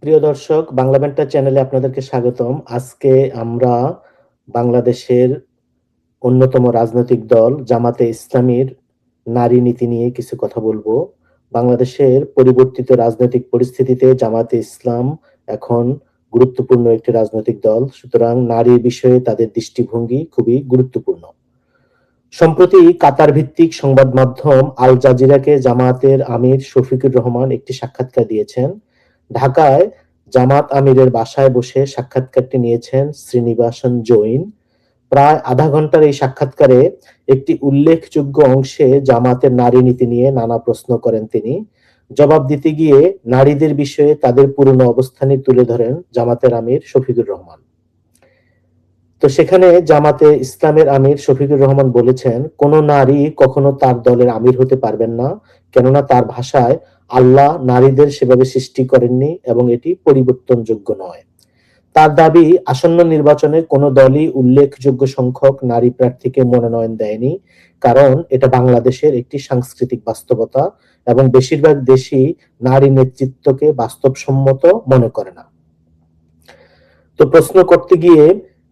প্রিয় দর্শক, বাংলা ব্যান্টার চ্যানেলে আপনাদেরকে স্বাগতম। আজকে আমরা বাংলাদেশের অন্যতম রাজনৈতিক দল জামাতে ইসলামীর নারী নীতি নিয়ে কিছু কথা বলবো। বাংলাদেশের পরিবর্তিত রাজনৈতিক পরিস্থিতিতে জামাতে ইসলাম এখন গুরুত্বপূর্ণ একটি রাজনৈতিক দল। সুতরাং নারীর বিষয়ে তাদের দৃষ্টিভঙ্গি খুবই গুরুত্বপূর্ণ। সম্প্রতি কাতার ভিত্তিক সংবাদ মাধ্যম আল জাজিরাকে জামায়াতের আমির শফিকুর রহমান একটি সাক্ষাৎকার দিয়েছেন। ঢাকায় জামাত আমিরের বাসায় বসে সাক্ষাৎকারটি নিয়েছেন শ্রীনিবাসন জৈন। প্রায় আধা ঘন্টার এই সাক্ষাৎকারে একটি উল্লেখযোগ্য অংশে জামাতের নারী নীতি নিয়ে নানা প্রশ্ন করেন তিনি। জবাব দিতে গিয়ে নারীদের বিষয়ে তাদের পুরনো অবস্থানই তুলে ধরেন জামাতের আমির শফিকুর রহমান। তো সেখানে জামাতে ইসলামের আমির শফিকুর রহমান বলেছেন, কোন নারী কখনো তার দলের আমির হতে পারবেন না, কেননা তার ভাষায় আল্লাহ নারীদের সেভাবে সৃষ্টি করেননি এবং এটি পরিবর্তনযোগ্য নয়। তার দাবি, আসন্ন নির্বাচনে কোন দলই উল্লেখযোগ্য সংখ্যক নারী প্রার্থীকে মনোনয়ন দেয়নি, কারণ এটা বাংলাদেশের একটি সাংস্কৃতিক বাস্তবতা এবং বেশিরভাগ দেশই নারী নেতৃত্বকে বাস্তবসম্মত মনে করে না। তো প্রশ্ন করতে গিয়ে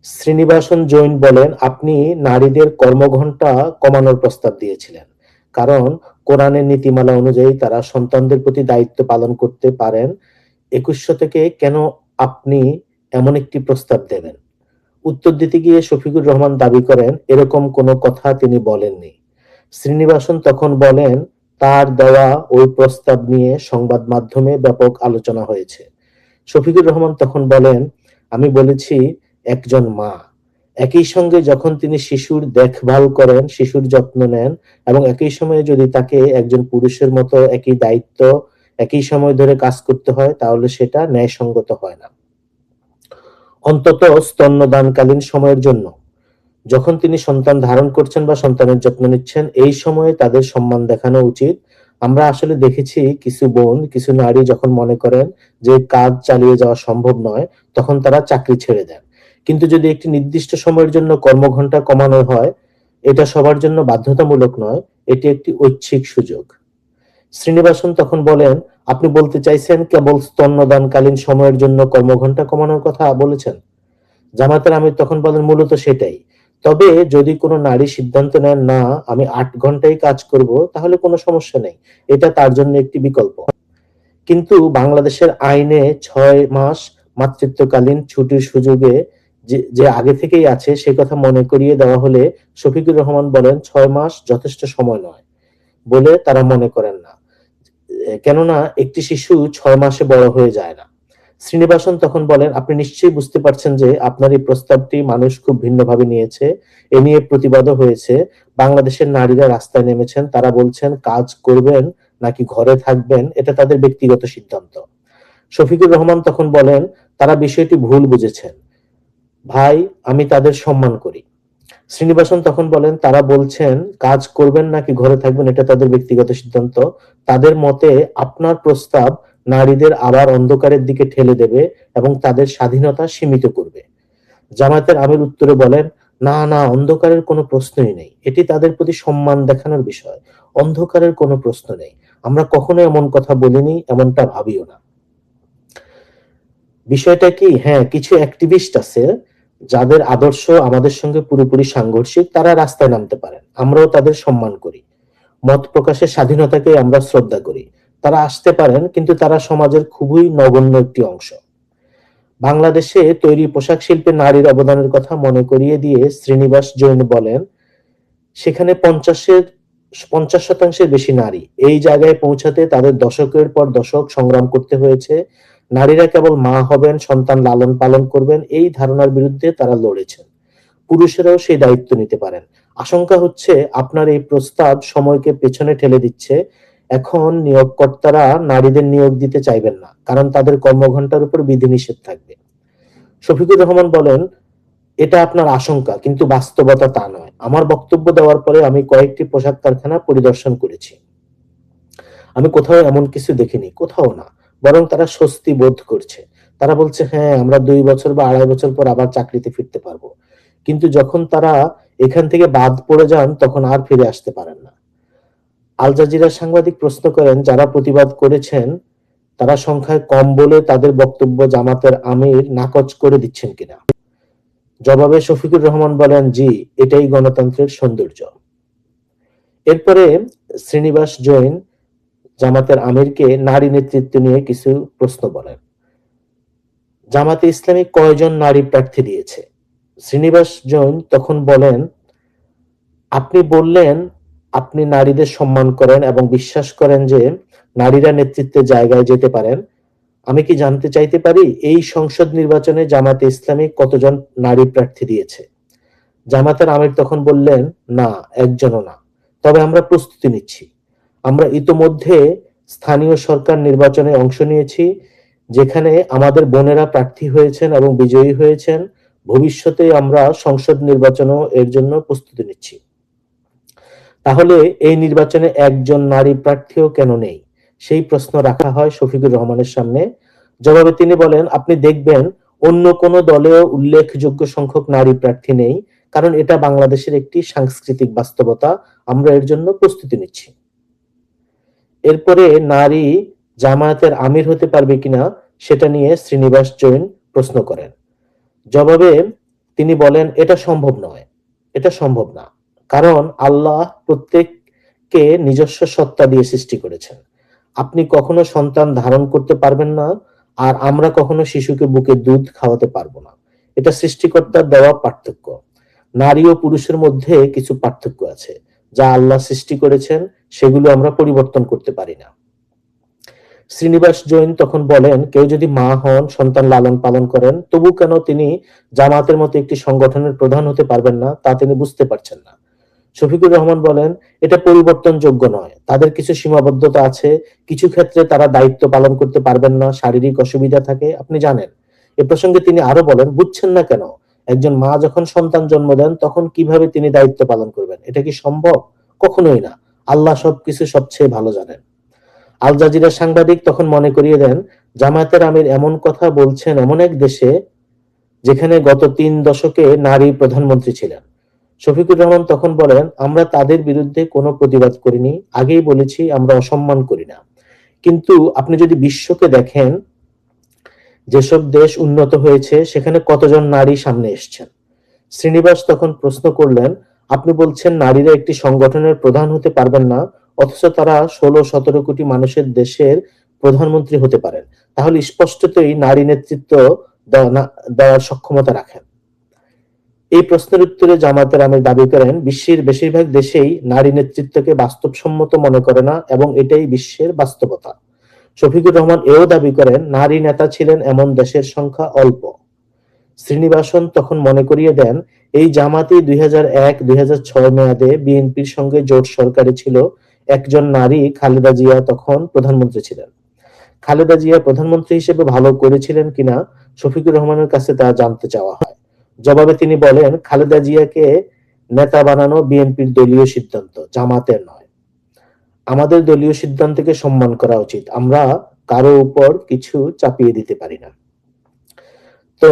শ্রীনিবাসন জৈন বলেন, আপনি নারীদের কর্মঘণ্টা কমানোর প্রস্তাব দিয়েছিলেন, কারণ কোরআনের নীতিমালা অনুযায়ী তারা সন্তানদের প্রতি দায়িত্ব পালন করতে পারেন। 21 শতকে কেন আপনি এমন একটি প্রস্তাব দেবেন? উত্তর দিতে গিয়ে শফিকুর রহমান দাবি করেন, এরকম কোনো কথা তিনি বলেননি। শ্রীনিবাসন তখন বলেন, তার দেওয়া ওই প্রস্তাব নিয়ে সংবাদ মাধ্যমে ব্যাপক আলোচনা হয়েছে। শফিকুর রহমান তখন বলেন, আমি বলেছি একজন মা। একই সঙ্গে যখন তিনি শিশুর দেখভাল করেন, শিশুর যত্ন নেন এবং একই সময়ে যদি তাকে একজন পুরুষের মতো একই দায়িত্ব একই সময় ধরে কাজ করতে হয়, তাহলে সেটা ন্যায়সঙ্গত হয় না। অন্তত স্তন্যদানকালীন সময়ের জন্য, যখন তিনি সন্তান ধারণ করছেন বা সন্তানের যত্ন নিচ্ছেন, এই সময়ে তাদের সম্মান দেখানো উচিত। আমরা আসলে দেখেছি কিছু বোন, কিছু নারী যখন মনে করেন যে কাজ চালিয়ে যাওয়া সম্ভব নয়, তখন তারা চাকরি ছেড়ে দেন। কিন্তু যদি একটি নির্দিষ্ট সময়ের জন্য কর্মঘণ্টা কমানো হয়, এটা সবার জন্য বাধ্যতামূলক নয়, এটি একটি ঐচ্ছিক সুযোগ। শ্রীনিবাসন তখন বলেন, আপনি বলতে চাইছেন কেবল স্তন্যদানকালীন সময়ের জন্য কর্মঘণ্টা কমানোর কথা বলেছেন? জামাতের আমির তখন বলেন, মূলত সেটাই। তবে যদি কোনো নারী সিদ্ধান্ত নেন, না আমি 8 ঘন্টাই কাজ করব, তাহলে কোনো সমস্যা নেই, এটা তার জন্য একটি বিকল্প। কিন্তু বাংলাদেশের আইনে 6 মাস মাতৃত্বকালীন ছুটির সুযোগে যে যে আগে থেকেই আছে, সে কথা মনে করিয়ে দেওয়া হলে শফিকুর রহমান বলেন 6 মাস যথেষ্ট সময় নয় বলে তারা মনে করেন না, কেননা একটি শিশু 6 মাসে বড় হয়ে যায় না। শ্রীনিবাসন তখন বলেন, আপনি নিশ্চয়ই বুঝতে পারছেন যে আপনার এই প্রস্তাবটি মানুষ খুব ভিন্নভাবে নিয়েছে। এ নিয়ে প্রতিবাদও হয়েছে। বাংলাদেশের নারীরা রাস্তায় নেমেছেন। তারা বলছেন কাজ করবেন নাকি ঘরে থাকবেন এটা তাদের ব্যক্তিগত সিদ্ধান্ত। শফিকুর রহমান তখন বলেন, তারা বিষয়টি ভুল বুঝেছেন ভাই, আমি তাদের সম্মান করি। শ্রীনিবাসন তখন বলেন, তারা বলছেন কাজ করবেন নাকি ঘরে থাকবেন এটা তাদের ব্যক্তিগত সিদ্ধান্ত। তাদের মতে আপনার প্রস্তাব নারীদের আবার অন্ধকারের দিকে ঠেলে দেবে এবং তাদের স্বাধীনতা সীমিত করবে। জামায়াতের আমির উত্তরে বলেন, না না, অন্ধকারের কোনো প্রশ্নই নেই, এটি তাদের প্রতি সম্মান দেখানোর বিষয়। অন্ধকারের কোনো প্রশ্ন নেই, আমরা কখনো এমন কথা বলিনি, এমনটা ভাবিও না। বিষয়টা কি, হ্যাঁ, কিছু অ্যাক্টিভিস্ট আছে যাদের আদর্শ আমাদের সঙ্গে পুরোপুরি সাংঘর্ষিক, তারা রাস্তায় নামতে পারেন, আমরাও তাদের সম্মান করি। মত প্রকাশের স্বাধীনতাকে আমরা শ্রদ্ধা করি। তারা আসতে পারেন, কিন্তু তারা সমাজের খুবই নগণ্য একটি অংশ। বাংলাদেশে তৈরি পোশাক শিল্পে নারীর অবদানের কথা মনে করিয়ে দিয়ে শ্রীনিবাস জৈন বলেন, সেখানে 50% বেশি নারী। এই জায়গায় পৌঁছাতে তাদের দশকের পর দশক সংগ্রাম করতে হয়েছে। নারীরা কেবল মা হবেন, সন্তান লালন পালন করবেন, এই ধারণার বিরুদ্ধে তারা লড়েছেন। পুরুষেরাও সেই দায়িত্ব নিতে পারেন। আশঙ্কা হচ্ছে আপনার এই প্রস্তাব সময়কে পেছনে ঠেলে দিচ্ছে। এখন নিয়োগকর্তারা নারীদের নিয়োগ দিতে চাইবেন না, কারণ তাদের কর্মঘণ্টার উপর বিধিনিষেধ থাকবে। শফিকুর রহমান বলেন, এটা আপনার আশঙ্কা, কিন্তু বাস্তবতা তা নয়। আমার বক্তব্য দেওয়ার পরে আমি কয়েকটি পোশাক কারখানা পরিদর্শন করেছি। আমি কোথাও এমন কিছু দেখিনি, কোথাও না। বরং তারা স্বস্তি বোধ করছে। তারা বলছে, হ্যাঁ, আমরা 2 বছর বা 2.5 বছর পর আবার চাকরিতে ফিরতে পারবো। কিন্তু যখন তারা এখান থেকে বাদ পড়ে যান, তখন আর ফিরে আসতে পারেন না। আল জাজিরার সাংবাদিক প্রশ্ন করেন, যারা প্রতিবাদ করেছেন তারা সংখ্যায় কম বলে তাদের বক্তব্য জামাতের আমির নাকচ করে দিচ্ছেন কিনা? জবাবে শফিকুর রহমান বলেন, জি, এটাই গণতন্ত্রের সৌন্দর্য। এরপরে শ্রীনিবাস জৈন জামাতের আমিরকে নারী নেতৃত্ব নিয়ে কিছু প্রশ্ন বলেন। জামাতে ইসলামী কয়জন নারী প্রার্থী দিয়েছে? শ্রীনিবাস জৈন তখন বলেন, আপনি বললেন আপনি নারীদের সম্মান করেন এবং বিশ্বাস করেন যে নারীরা নেতৃত্বের জায়গায় যেতে পারেন। আমি কি জানতে চাইতে পারি এই সংসদ নির্বাচনে জামাতে ইসলামী কতজন নারী প্রার্থী দিয়েছে? জামাতের আমির তখন বললেন, না, একজনও না। তবে আমরা প্রস্তুতি নিচ্ছি। আমরা ইতোমধ্যে স্থানীয় সরকার নির্বাচনে অংশ নিয়েছি, যেখানে আমাদের বোনেরা প্রার্থী হয়েছেন এবং বিজয়ী হয়েছেন। ভবিষ্যতে আমরা সংসদ নির্বাচনেও এর জন্য প্রস্তুতি নিচ্ছি। তাহলে এই নির্বাচনে একজন নারী প্রার্থীও কেন নেই? সেই প্রশ্ন রাখা হয় শফিকুর রহমানের সামনে। জবাবে তিনি বলেন, আপনি দেখবেন অন্য কোনো দলেও উল্লেখযোগ্য সংখ্যক নারী প্রার্থী নেই, কারণ এটা বাংলাদেশের একটি সাংস্কৃতিক বাস্তবতা। আমরা এর জন্য প্রস্তুতি নিচ্ছি। এরপরে নারী জামায়াতের আমির হতে পারবে কিনা সেটা নিয়ে শ্রীনিবাস জৈন প্রশ্ন করেন। জবাবে তিনি বলেন, এটা সম্ভব নয়, এটা সম্ভব না। কারণ আল্লাহ প্রত্যেককে নিজস্ব সত্তা দিয়ে সৃষ্টি করেছেন। আপনি কখনো সন্তান ধারণ করতে পারবেন না, আর আমরা কখনো শিশুকে বুকে দুধ খাওয়াতে পারবো না। এটা সৃষ্টিকর্তার দেওয়া পার্থক্য। নারী ও পুরুষের মধ্যে কিছু পার্থক্য আছে, যা আল্লাহ সৃষ্টি করেছেন, সেগুলো আমরা পরিবর্তন করতে পারি না। শ্রীনিবাস জৈন তখন বলেন, কেউ যদি মা হন, সন্তান লালন পালন করেন, তবু কেন তিনি জামাতের মতো একটি সংগঠনের প্রধান হতে পারবেন না, তা তিনি বুঝতে পারছেন না। শফিকুর রহমান বলেন, এটা পরিবর্তনযোগ্য নয়। তাদের কিছু সীমাবদ্ধতা আছে। কিছু ক্ষেত্রে তারা দায়িত্ব পালন করতে পারবেন না, শারীরিক অসুবিধা থাকে, আপনি জানেন। এ প্রসঙ্গে তিনি আরো বলেন, বুঝছেন না কেন? একজন মা যখন সন্তান জন্ম দেন, তখন কিভাবে তিনি দায়িত্ব পালন করবেন? এটা কি সম্ভব? কখনোই না। আল্লাহ সবকিছু সবচেয়ে ভালো জানেন। আল জাজিরার সাংবাদিক তখন মনে করিয়ে দেন, জামায়াতের আমির এমন কথা বলছেন এমন এক দেশে যেখানে গত ৩ দশকে নারী প্রধানমন্ত্রী ছিলেন। শফিকুর রহমান তখন বলেন, আমরা তাদের বিরুদ্ধে কোনো প্রতিবাদ করিনি। আগেই বলেছি, আমরা অসম্মান করি না। কিন্তু আপনি যদি বিশ্বকে দেখেন, যেসব দেশ উন্নত হয়েছে সেখানে কতজন নারী সামনে এসছেন? শ্রীনিবাস তখন প্রশ্ন করলেন, আপনি বলছেন নারীরা একটি সংগঠনের প্রধান হতে পারবেন না, অথচ তারা ১৬-১৭ কোটি মানুষের দেশের প্রধানমন্ত্রী হতে পারেন। তাহলে স্পষ্টতই নারী নেতৃত্ব দেওয়ার সক্ষমতা রাখেন। এই প্রশ্নের উত্তরে জামায়াতের আমির দাবি করেন, বিশ্বের বেশিরভাগ দেশেই নারী নেতৃত্বকে বাস্তবসম্মত মনে করে না এবং এটাই বিশ্বের বাস্তবতা। শফিকুর রহমান এও দাবি করেন, নারী নেতা ছিলেন এমন দেশের সংখ্যা অল্প। শ্রীনিবাসন তখন মনে করিয়ে দেন, এই জামাতই ২০০১-২০০৬ মেয়াদে বিএনপির সঙ্গে জোট সরকারে ছিল। একজন নারী, খালেদা জিয়া, তখন প্রধানমন্ত্রী ছিলেন। খালেদা জিয়া প্রধানমন্ত্রী হিসেবে ভালো করেছিলেন কিনা শফিকুর রহমানের কাছে তা জানতে চাওয়া হয়। জবাবে তিনি বলেন, খালেদা জিয়াকে নেতা বানানো বিএনপির দলীয় সিদ্ধান্ত, জামাতের নয়। আমাদের দলীয় সিদ্ধান্তকে সম্মান করা উচিত। আমরা কারো উপর কিছু চাপিয়ে দিতে পারি না। তো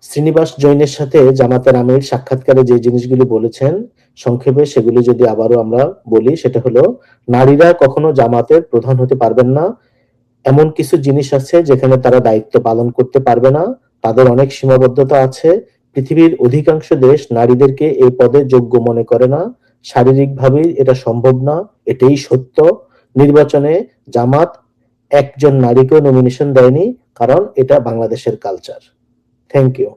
শ্রীনিবাস জৈনের সাথে জামাতের আমির সাক্ষাৎকারে যে জিনিসগুলি বলেছেন, সংক্ষেপে সেগুলি যদি আবারও আমরা বলি, সেটা হলো, নারীরা কখনো জামাতের প্রধান হতে পারবেন না। এমন কিছু জিনিস আছে যেখানে তারা দায়িত্ব পালন করতে পারবে না। তাদের অনেক সীমাবদ্ধতা আছে। পৃথিবীর অধিকাংশ দেশ নারীদেরকে এই পদে যোগ্য মনে করে না। শারীরিকভাবে এটা সম্ভব না, এটাই সত্য। নির্বাচনে জামাত একজন নারীকেও নমিনেশন দেয়নি, কারণ এটা বাংলাদেশের কালচার। Thank you.